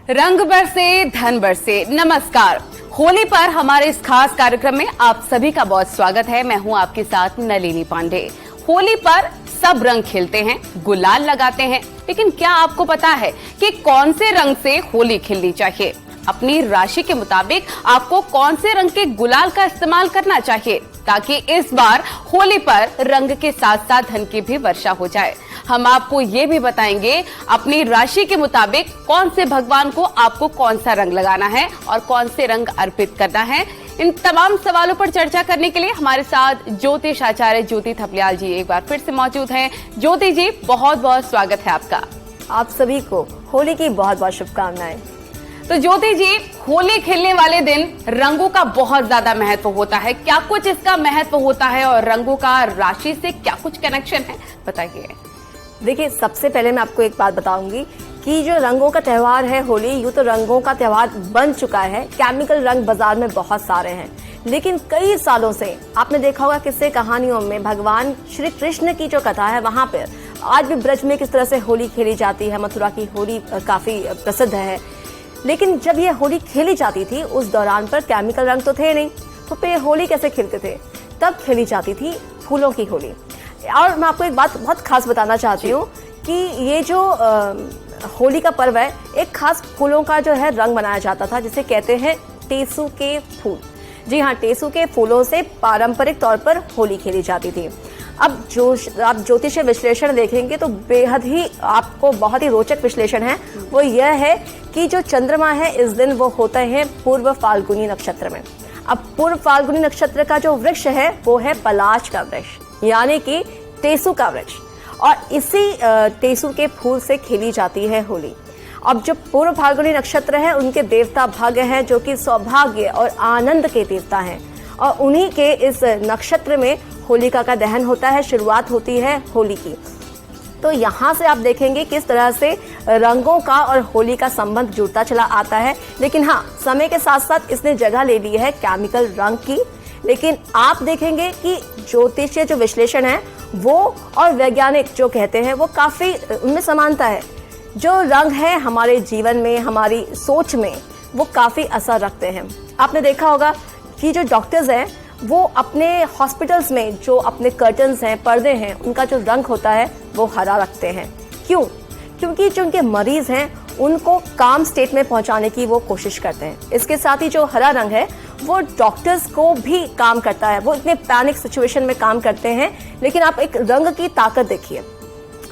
रंग बरसे धन बरसे। नमस्कार, होली पर हमारे इस खास कार्यक्रम में आप सभी का बहुत स्वागत है। मैं हूं आपके साथ नलिनी पांडे। होली पर सब रंग खेलते हैं, गुलाल लगाते हैं, लेकिन क्या आपको पता है कि कौन से रंग से होली खेलनी चाहिए? अपनी राशि के मुताबिक आपको कौन से रंग के गुलाल का इस्तेमाल करना चाहिए ताकि इस बार होली पर रंग के साथ साथ धन की भी वर्षा हो जाए। हम आपको ये भी बताएंगे अपनी राशि के मुताबिक कौन से भगवान को आपको कौन सा रंग लगाना है और कौन से रंग अर्पित करना है। इन तमाम सवालों पर चर्चा करने के लिए हमारे साथ ज्योतिष आचार्य ज्योति थपलियाल जी एक बार फिर से मौजूद हैं। ज्योति जी, बहुत बहुत स्वागत है आपका। आप सभी को होली की बहुत बहुत शुभकामनाएं। तो ज्योति जी, होली खेलने वाले दिन रंगों का बहुत ज्यादा महत्व होता है। क्या कुछ इसका महत्व होता है और रंगों का राशि से क्या कुछ कनेक्शन है, बताइए। देखिए, सबसे पहले मैं आपको एक बात बताऊंगी कि जो रंगों का त्योहार है होली, यूं तो रंगों का त्योहार बन चुका है। केमिकल रंग बाजार में बहुत सारे हैं, लेकिन कई सालों से आपने देखा होगा किस्से कहानियों में भगवान श्री कृष्ण की जो कथा है वहां पर आज भी ब्रज में किस तरह से होली खेली जाती है। मथुरा की होली काफी प्रसिद्ध है, लेकिन जब ये होली खेली जाती थी उस दौरान पर केमिकल रंग तो थे नहीं, तो फिर होली कैसे खेलते थे? तब खेली जाती थी फूलों की होली। और मैं आपको एक बात बहुत खास बताना चाहती हूँ कि ये जो होली का पर्व है, एक खास फूलों का जो है रंग बनाया जाता था जिसे कहते हैं टेसू के फूल। जी हाँ, टेसू के फूलों से पारंपरिक तौर पर होली खेली जाती थी। अब जो आप ज्योतिषीय विश्लेषण देखेंगे तो बेहद ही आपको बहुत ही रोचक विश्लेषण है। वो यह है कि जो चंद्रमा है इस दिन वो होते हैं पूर्व फाल्गुनी नक्षत्र में। अब पूर्व फाल्गुनी नक्षत्र का जो वृक्ष है वो है पलाश का वृक्ष, यानी कि टेसू का वृक्ष, और इसी टेसू के फूल से खेली जाती है होली। अब जो पूर्व फाल्गुनी नक्षत्र है उनके देवता भग हैं, जो कि सौभाग्य और आनंद के देवता हैं, और उन्हीं के इस नक्षत्र में होलिका का दहन होता है, शुरुआत होती है होली की। तो यहाँ से आप देखेंगे किस तरह से रंगों का और होली का संबंध जुड़ता चला आता है। लेकिन हाँ, समय के साथ साथ इसने जगह ले ली है केमिकल रंग की। लेकिन आप देखेंगे कि ज्योतिषीय जो विश्लेषण है वो और वैज्ञानिक जो कहते हैं वो काफी उनमें समानता है। जो रंग है हमारे जीवन में, हमारी सोच में वो काफी असर रखते हैं। आपने देखा होगा कि जो डॉक्टर्स हैं वो अपने हॉस्पिटल्स में जो अपने कर्टन्स हैं, पर्दे हैं, उनका जो रंग होता है वो हरा रखते हैं। क्यों? क्योंकि जो उनके मरीज हैं उनको काम स्टेट में पहुंचाने की वो कोशिश करते हैं। इसके साथ ही जो हरा रंग है वो डॉक्टर्स को भी काम करता है। वो इतने पैनिक सिचुएशन में काम करते हैं, लेकिन आप एक रंग की ताकत देखिए।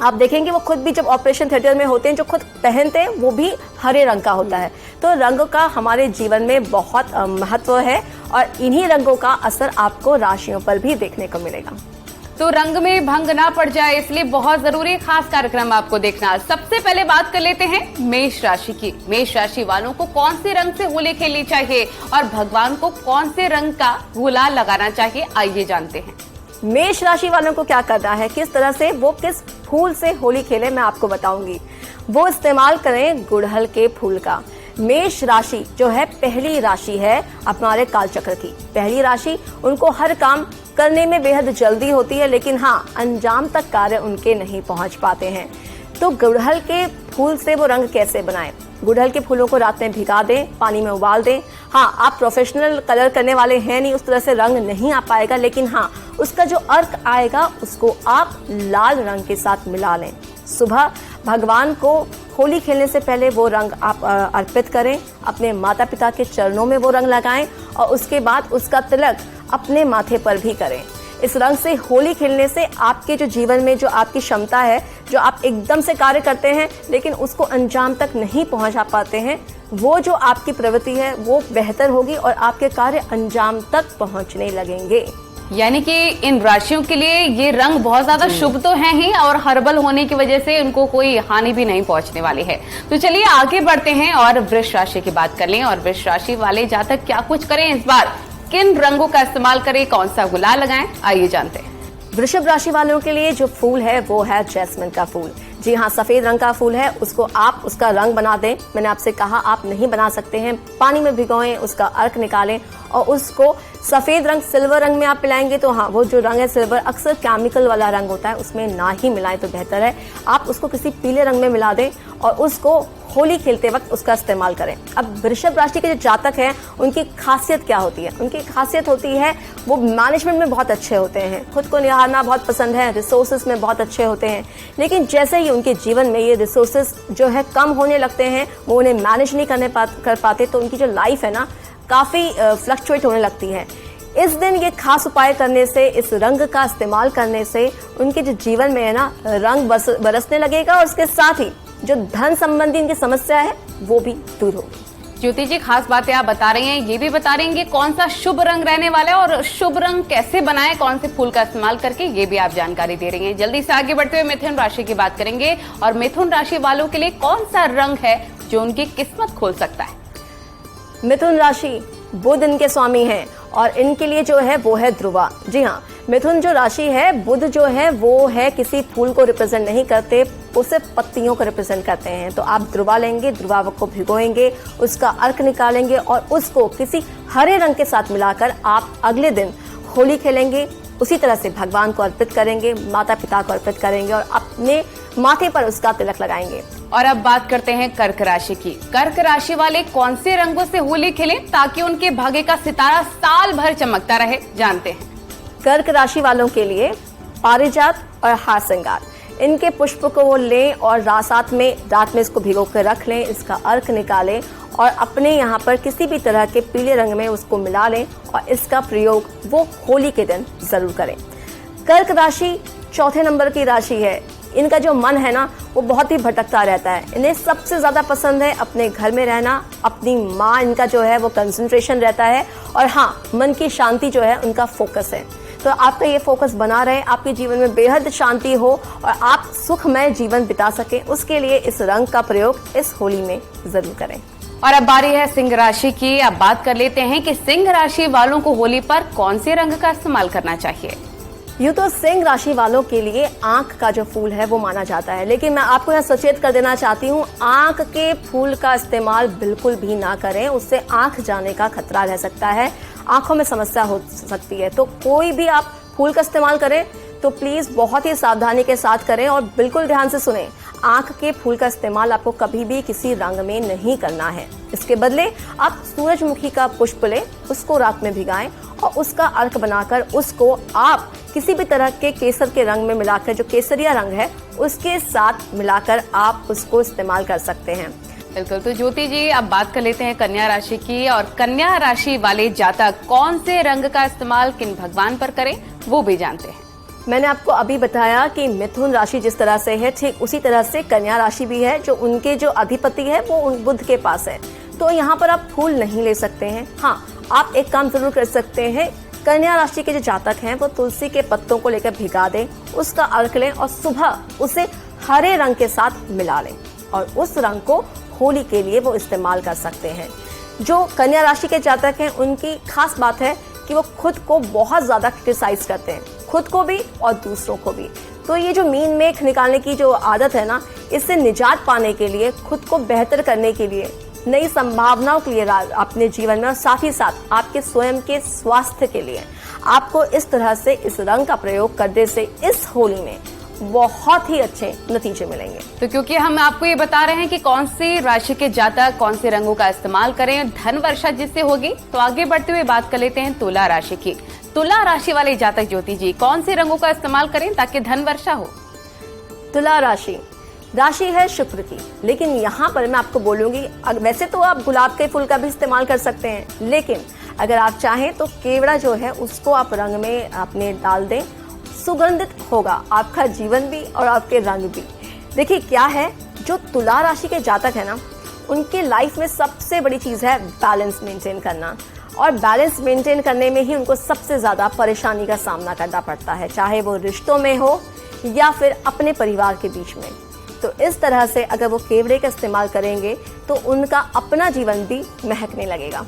आप देखेंगे वो खुद भी जब ऑपरेशन थिएटर में होते हैं, जो खुद पहनते हैं वो भी हरे रंग का होता है। तो रंग का हमारे जीवन में बहुत महत्व है और इन्हीं रंगों का असर आपको राशियों पर भी देखने को मिलेगा। तो रंग में भंग ना पड़ जाए, इसलिए बहुत जरूरी खास कार्यक्रम आपको देखना। सबसे पहले बात कर लेते हैं मेष राशि की। मेष राशि वालों को कौन से रंग से होली खेलनी चाहिए और भगवान को कौन से रंग का गुलाल लगाना चाहिए, आइए जानते हैं। मेष राशि वालों को क्या करना है, किस तरह से वो किस फूल से होली खेले, मैं आपको बताऊंगी। वो इस्तेमाल करें गुड़हल के फूल का। मेष राशि जो है पहली राशि है हमारे कालचक्र की। पहली राशि, उनको हर काम करने में बेहद जल्दी होती है, लेकिन हाँ, अंजाम तक कार्य उनके नहीं पहुंच पाते हैं। तो गुड़हल के फूल से वो रंग कैसे बनाएं? गुड़हल के फूलों को रात में भिगा दें, पानी में उबाल दें। हाँ, आप प्रोफेशनल कलर करने वाले हैं नहीं, उस तरह से रंग नहीं आ पाएगा, लेकिन हाँ, उसका जो अर्क आएगा उसको आप लाल रंग के साथ मिला लें। सुबह भगवान को होली खेलने से पहले वो रंग आप अर्पित करें, अपने माता पिता के चरणों में वो रंग लगाएं और उसके बाद उसका तिलक अपने माथे पर भी करें। इस रंग से होली खेलने से आपके जो जीवन में जो आपकी क्षमता है, जो आप एकदम से कार्य करते हैं लेकिन उसको अंजाम तक नहीं पहुंचा पाते हैं, वो जो आपकी प्रवृत्ति है वो बेहतर होगी और आपके कार्य अंजाम तक पहुंचने लगेंगे। यानी कि इन राशियों के लिए ये रंग बहुत ज्यादा शुभ तो है ही और हर्बल होने की वजह से उनको कोई हानि भी नहीं पहुंचने वाली है। तो चलिए आगे बढ़ते हैं और वृष राशि की बात कर लें। और वृष राशि वाले जातक क्या कुछ करें इस बार, किन रंगों का इस्तेमाल करें, कौन सा गुलाल लगाएं, आइए जानते हैं। वृषभ राशि वालों के लिए जो फूल है वो है जैस्मिन का फूल। जी हाँ, सफेद रंग का फूल है, उसको आप उसका रंग बना दें। मैंने आपसे कहा आप नहीं बना सकते हैं, पानी में भिगोएं, उसका अर्क निकालें और उसको सफेद रंग सिल्वर रंग में आप मिलाएंगे तो हाँ, वो जो रंग है सिल्वर अक्सर केमिकल वाला रंग होता है, उसमें ना ही मिलाएं तो बेहतर है। आप उसको किसी पीले रंग में मिला दें और उसको होली खेलते वक्त उसका इस्तेमाल करें। अब वृषभ राशि के जो जातक हैं उनकी खासियत क्या होती है? उनकी खासियत होती है वो मैनेजमेंट में बहुत अच्छे होते हैं, खुद को निहारना बहुत पसंद है, रिसोर्सेज में बहुत अच्छे होते हैं। लेकिन जैसे ही उनके जीवन में ये रिसोर्सेज जो है कम होने लगते हैं, वो उन्हें मैनेज नहीं कर पाते, तो उनकी जो लाइफ है ना काफ़ी फ्लक्चुएट होने लगती है। इस दिन ये खास उपाय करने से, इस रंग का इस्तेमाल करने से उनके जो जीवन में है ना रंग बरसने लगेगा और उसके साथ ही जो धन संबंधी इनकी समस्या है वो भी दूर होगी। ज्योति जी, खास बातें आप बता रही हैं, ये भी बता रही हैं कि कौन सा शुभ रंग रहने वाला है और शुभ रंग कैसे बनाए, कौन से फूल का इस्तेमाल करके, ये भी आप जानकारी दे रही हैं। जल्दी से आगे बढ़ते हुए मिथुन राशि की बात करेंगे और मिथुन राशि वालों के लिए कौन सा रंग है जो उनकी किस्मत खोल सकता है। मिथुन राशि बुध इनके स्वामी हैं और इनके लिए जो है वो है ध्रुवा। जी हाँ, मिथुन जो राशि है, बुध जो है वो है किसी फूल को रिप्रेजेंट नहीं करते, वो सिर्फ पत्तियों को रिप्रेजेंट करते हैं। तो आप ध्रुवा लेंगे, ध्रुवा को भिगोएंगे, उसका अर्क निकालेंगे और उसको किसी हरे रंग के साथ मिलाकर आप अगले दिन होली खेलेंगे। उसी तरह से भगवान को अर्पित करेंगे, माता पिता को अर्पित करेंगे और अपने माथे पर उसका तिलक लगाएंगे। और अब बात करते हैं कर्क राशि की। कर्क राशि वाले कौन से रंगों से होली खेलें ताकि उनके भाग्य का सितारा साल भर चमकता रहे, जानते हैं। कर्क राशि वालों के लिए पारिजात और हार श्रृंगार, इनके पुष्प को वो लें और रात में इसको भिगो कर रख लें, इसका अर्क निकालें और अपने यहाँ पर किसी भी तरह के पीले रंग में उसको मिला लें और इसका प्रयोग वो होली के दिन जरूर करें। कर्क राशि चौथे नंबर की राशि है। इनका जो मन है ना वो बहुत ही भटकता रहता है। इन्हें सबसे ज्यादा पसंद है अपने घर में रहना, अपनी माँ इनका जो है वो कंसंट्रेशन रहता है और हाँ, मन की शांति जो है उनका फोकस है। तो आपका ये फोकस बना रहे, आपके जीवन में बेहद शांति हो और आप सुखमय जीवन बिता सके, उसके लिए इस रंग का प्रयोग इस होली में जरूर करें। और अब बारी है सिंह राशि की। अब बात कर लेते हैं कि सिंह राशि वालों को होली पर कौन से रंग का इस्तेमाल करना चाहिए। यूँ तो सिंह राशि वालों के लिए आंख का जो फूल है वो माना जाता है, लेकिन मैं आपको यहाँ सचेत कर देना चाहती हूँ, आंख के फूल का इस्तेमाल बिल्कुल भी ना करें, उससे आंख जाने का खतरा रह सकता है, आंखों में समस्या हो सकती है। तो कोई भी आप फूल का इस्तेमाल करें तो प्लीज बहुत ही सावधानी के साथ करें और बिल्कुल ध्यान से सुनें। आंख के फूल का इस्तेमाल आपको कभी भी किसी रंग में नहीं करना है। इसके बदले आप सूरजमुखी का पुष्प लें, उसको रात में भिगाएं और उसका अर्क बनाकर उसको आप किसी भी तरह के केसर के रंग में मिलाकर, जो केसरिया रंग है उसके साथ मिलाकर आप उसको इस्तेमाल कर सकते हैं। बिल्कुल। तो ज्योति जी, अब बात कर लेते हैं कन्या राशि की। और कन्या राशि वाले जातक कौन से रंग का इस्तेमाल किन भगवान पर करें, वो भी जानते हैं। मैंने आपको अभी बताया कि मिथुन राशि जिस तरह से है, ठीक उसी तरह से कन्या राशि भी है, जो उनके जो अधिपति है वो बुध के पास है। तो यहाँ पर आप फूल नहीं ले सकते हैं। हाँ, आप एक काम जरूर कर सकते हैं, कन्या राशि के जो जातक हैं वो तुलसी के पत्तों को लेकर भिगा दें, उसका अर्क लें और सुबह उसे हरे रंग के साथ मिला लें और उस रंग को होली के लिए वो इस्तेमाल कर सकते हैं। जो कन्या राशि के जातक हैं उनकी खास बात है कि वो खुद को बहुत ज्यादा क्रिटिसाइज करते हैं, खुद को भी और दूसरों को भी। तो ये जो मीन मेख निकालने की जो आदत है ना, इससे निजात पाने के लिए, खुद को बेहतर करने के लिए, नई संभावनाओं के लिए अपने जीवन में और साथ ही साथ आपके स्वयं के स्वास्थ्य के लिए आपको इस तरह से इस रंग का प्रयोग करने से इस होली में बहुत ही अच्छे नतीजे मिलेंगे। तो क्योंकि हम आपको ये बता रहे हैं कि कौन सी राशि के जातक कौन से रंगों का इस्तेमाल करें धन वर्षा जिससे होगी, तो आगे बढ़ते हुए बात कर लेते हैं तुला राशि की। तुला राशि वाले जातक ज्योति जी कौन से रंगों का इस्तेमाल करें ताकि धन वर्षा हो। तुला राशि है शुक्र की, लेकिन यहाँ पर मैं आपको बोलूंगी, वैसे तो आप गुलाब के फूल का भी इस्तेमाल कर सकते हैं, लेकिन अगर आप चाहें तो केवड़ा जो है उसको आप रंग में अपने डाल दें, सुगंधित होगा आपका जीवन भी और आपके रंग भी। देखिए क्या है, जो तुला राशि के जातक है ना, उनके लाइफ में सबसे बड़ी चीज है बैलेंस मेंटेन करना, और बैलेंस मेंटेन करने में ही उनको सबसे ज्यादा परेशानी का सामना करना पड़ता है, चाहे वो रिश्तों में हो या फिर अपने परिवार के बीच में। तो इस तरह से अगर वो केवड़े का इस्तेमाल करेंगे तो उनका अपना जीवन भी महकने लगेगा।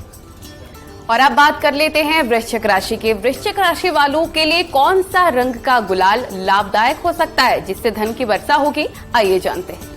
और अब बात कर लेते हैं वृश्चिक राशि के। वृश्चिक राशि वालों के लिए कौन सा रंग का गुलाल लाभदायक हो सकता है जिससे धन की वर्षा होगी, आइए जानते हैं।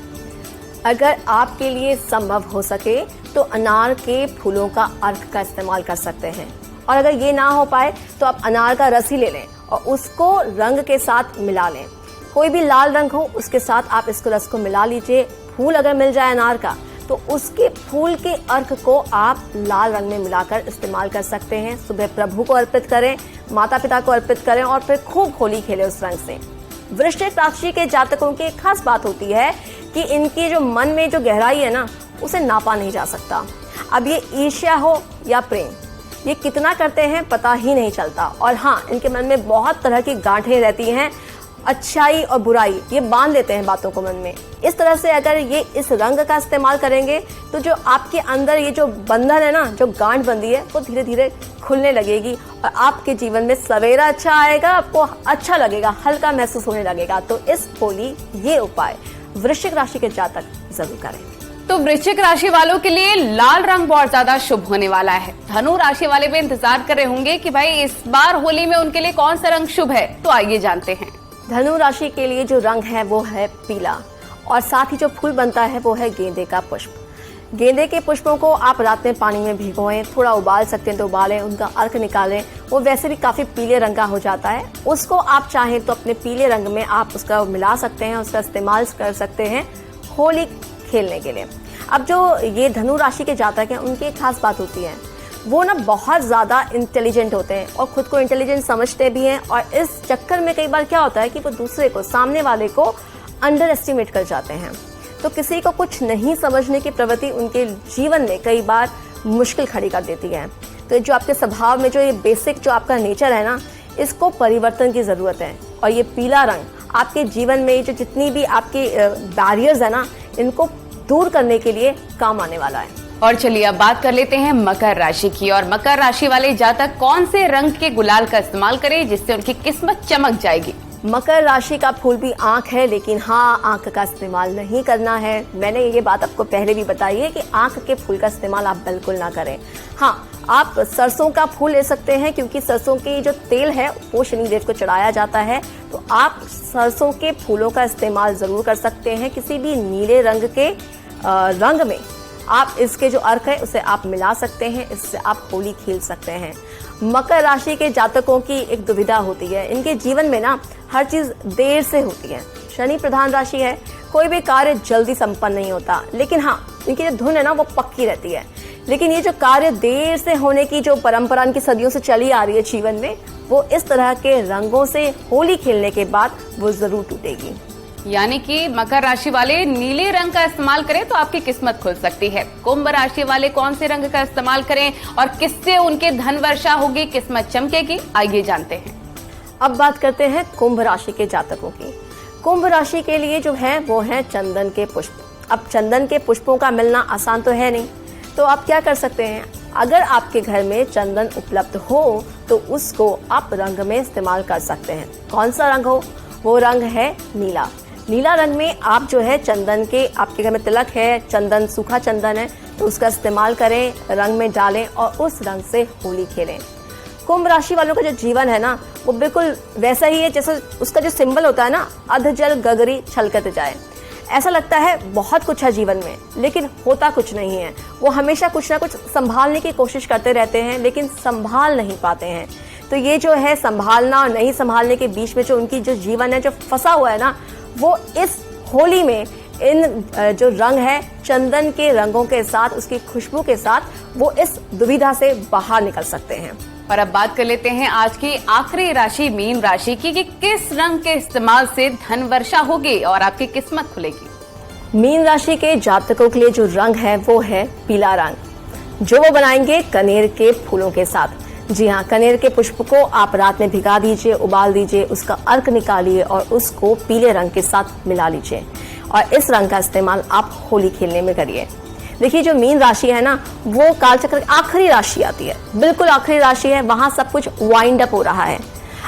अगर आपके लिए संभव हो सके तो अनार के फूलों का अर्क का इस्तेमाल कर सकते हैं, और अगर ये ना हो पाए तो आप अनार का रस ही ले लें और उसको रंग के साथ मिला लें। कोई भी लाल रंग हो उसके साथ आप इसको रस को मिला लीजिए। फूल अगर मिल जाए अनार का तो उसके फूल के अर्क को आप लाल रंग में मिलाकर इस्तेमाल कर सकते हैं। सुबह प्रभु को अर्पित करें, माता पिता को अर्पित करें और फिर खूब होली खेलें उस रंग से। वृश्चिक राशि के जातकों की एक खास बात होती है कि इनकी जो मन में जो गहराई है ना, उसे नापा नहीं जा सकता। अब ये ईर्ष्या हो या प्रेम, ये कितना करते हैं पता ही नहीं चलता। और हाँ, इनके मन में बहुत तरह की गांठें रहती हैं, अच्छाई और बुराई ये बांध लेते हैं बातों को मन में। इस तरह से अगर ये इस रंग का इस्तेमाल करेंगे तो जो आपके अंदर ये जो बंधन है ना, जो गांठ बंधी है, वो धीरे धीरे खुलने लगेगी और आपके जीवन में सवेरा अच्छा आएगा, आपको अच्छा लगेगा, हल्का महसूस होने लगेगा। तो इस होली ये उपाय वृश्चिक राशि के जातक जरूर करें। तो वृश्चिक राशि वालों के लिए लाल रंग बहुत ज्यादा शुभ होने वाला है। धनु राशि वाले भी इंतजार कर रहे होंगे कि भाई इस बार होली में उनके लिए कौन सा रंग शुभ है, तो आइए जानते हैं। धनु राशि के लिए जो रंग है वो है पीला और साथ ही जो फूल बनता है वो है गेंदे का पुष्प। गेंदे के पुष्पों को आप रात में पानी में भिगोएं, थोड़ा उबाल सकते हैं तो उबालें, उनका अर्क निकालें। वो वैसे भी काफी पीले रंग का हो जाता है। उसको आप चाहें तो अपने पीले रंग में आप उसका मिला सकते हैं, उसका इस्तेमाल कर सकते हैं होली खेलने के लिए। अब जो ये धनु राशि के जातक हैं, उनकी एक खास बात होती है, वो ना बहुत ज़्यादा इंटेलिजेंट होते हैं और खुद को इंटेलिजेंट समझते भी हैं। और इस चक्कर में कई बार क्या होता है कि वो दूसरे को, सामने वाले को अंडर एस्टिमेट कर जाते हैं। तो किसी को कुछ नहीं समझने की प्रवृत्ति उनके जीवन में कई बार मुश्किल खड़ी कर देती है। तो जो आपके स्वभाव में जो ये बेसिक जो आपका नेचर है ना, इसको परिवर्तन की ज़रूरत है। और ये पीला रंग आपके जीवन में जो जितनी भी आपकी बैरियर्स है ना, इनको दूर करने के लिए काम आने वाला है। और चलिए अब बात कर लेते हैं मकर राशि की। और मकर राशि वाले जातक कौन से रंग के गुलाल का इस्तेमाल करें जिससे उनकी किस्मत चमक जाएगी। मकर राशि का फूल भी आंख है, लेकिन हाँ, आंख का इस्तेमाल नहीं करना है। मैंने ये बात आपको पहले भी बताई है कि आंख के फूल का इस्तेमाल आप बिल्कुल ना करें। हाँ, आप सरसों का फूल ले सकते हैं क्योंकि सरसों की जो तेल है वो शनिदेव को चढ़ाया जाता है। तो आप सरसों के फूलों का इस्तेमाल जरूर कर सकते हैं। किसी भी नीले रंग के रंग में आप इसके जो अर्क है उसे आप मिला सकते हैं, इससे आप होली खेल सकते हैं। मकर राशि के जातकों की एक दुविधा होती है, इनके जीवन में ना हर चीज देर से होती है। शनि प्रधान राशि है, कोई भी कार्य जल्दी संपन्न नहीं होता, लेकिन हाँ, इनकी जो धुन है ना वो पक्की रहती है। लेकिन ये जो कार्य देर से होने की जो परंपरा इनकी सदियों से चली आ रही है जीवन में, वो इस तरह के रंगों से होली खेलने के बाद वो जरूर टूटेगी। यानी कि मकर राशि वाले नीले रंग का इस्तेमाल करें तो आपकी किस्मत खुल सकती है। कुंभ राशि वाले कौन से रंग का इस्तेमाल करें और किससे उनके धन वर्षा होगी, किस्मत चमकेगी, आइए जानते हैं। अब बात करते हैं कुंभ राशि के जातकों की। कुंभ राशि के लिए जो है वो है चंदन के पुष्प। अब चंदन के पुष्पों का मिलना आसान तो है नहीं, तो आप क्या कर सकते हैं, अगर आपके घर में चंदन उपलब्ध हो तो उसको आप रंग में इस्तेमाल कर सकते हैं। कौन सा रंग हो, वो रंग है नीला। नीला रंग में आप जो है चंदन के, आपके घर में तिलक है, चंदन, सूखा चंदन है, तो उसका इस्तेमाल करें, रंग में डालें और उस रंग से होली खेलें। कुंभ राशि वालों का जो जीवन है ना, वो बिल्कुल वैसा ही है जैसे उसका जो सिंबल होता है ना, अध जल गगरी छलकत जाए। ऐसा लगता है बहुत कुछ है जीवन में, लेकिन होता कुछ नहीं है। वो हमेशा कुछ ना कुछ संभालने की कोशिश करते रहते हैं, लेकिन संभाल नहीं पाते हैं। तो ये जो है संभालना और नहीं संभालने के बीच में जो उनकी जो जीवन है, जो फंसा हुआ है ना, वो इस होली में इन जो रंग है चंदन के रंगों के साथ, उसकी खुशबू के साथ, वो इस दुविधा से बाहर निकल सकते हैं। और अब बात कर लेते हैं आज की आखिरी राशि मीन राशि की कि किस रंग के इस्तेमाल से धन वर्षा होगी और आपकी किस्मत खुलेगी। मीन राशि के जातकों के लिए जो रंग है वो है पीला रंग, जो वो बनाएंगे कनेर के फूलों के साथ। जी हाँ, कनेर के पुष्प को आप रात में भिगा दीजिए, उबाल दीजिए, उसका अर्क निकालिए और उसको पीले रंग के साथ मिला लीजिए और इस रंग का इस्तेमाल आप होली खेलने में करिए। देखिए, जो मीन राशि है ना, वो कालचक्र की आखिरी राशि आती है, बिल्कुल आखिरी राशि है, वहां सब कुछ वाइंड अप हो रहा है।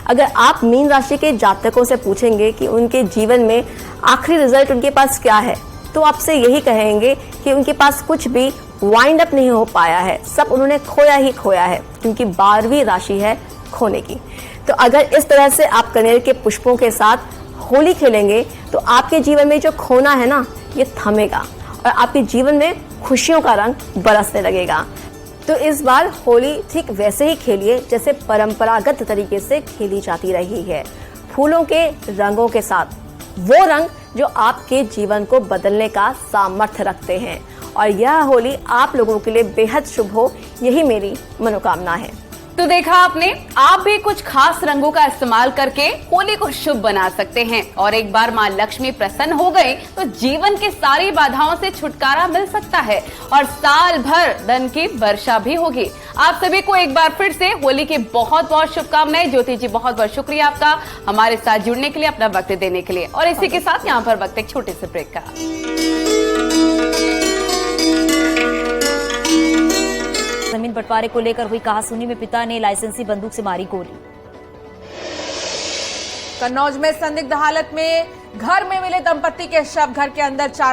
अगर आप मीन राशि के जातकों से पूछेंगे कि उनके जीवन में आखिरी रिजल्ट उनके पास क्या है, तो आपसे यही कहेंगे कि उनके पास कुछ भी वाइंड अप नहीं हो पाया है, सब उन्होंने खोया ही खोया है। उनकी 12वीं राशि है खोने की। तो अगर इस तरह से आप कनेर के पुष्पों के साथ होली खेलेंगे तो आपके जीवन में जो खोना है ना, ये थमेगा और आपके जीवन में खुशियों का रंग बरसने लगेगा। तो इस बार होली ठीक वैसे ही खेलिए जैसे परंपरागत तरीके से खेली जाती रही है, फूलों के रंगों के साथ, वो रंग जो आपके जीवन को बदलने का सामर्थ्य रखते हैं और यह होली आप लोगों के लिए बेहद शुभ हो, यही मेरी मनोकामना है। तो देखा आपने, आप भी कुछ खास रंगों का इस्तेमाल करके होली को शुभ बना सकते हैं और एक बार मां लक्ष्मी प्रसन्न हो गई तो जीवन की सारी बाधाओं से छुटकारा मिल सकता है और साल भर धन की वर्षा भी होगी। आप सभी को एक बार फिर से होली की बहुत बहुत शुभकामनाएं। ज्योति जी, बहुत बहुत शुक्रिया आपका हमारे साथ जुड़ने के लिए, अपना वक्त देने के लिए। और इसी के साथ यहाँ पर वक्त एक छोटे से ब्रेक का। जमीन बंटवारे को लेकर हुई कहासुनी में पिता ने लाइसेंसी बंदूक से मारी गोली। कन्नौज में संदिग्ध हालत में घर में मिले दंपति के शव, घर के अंदर 4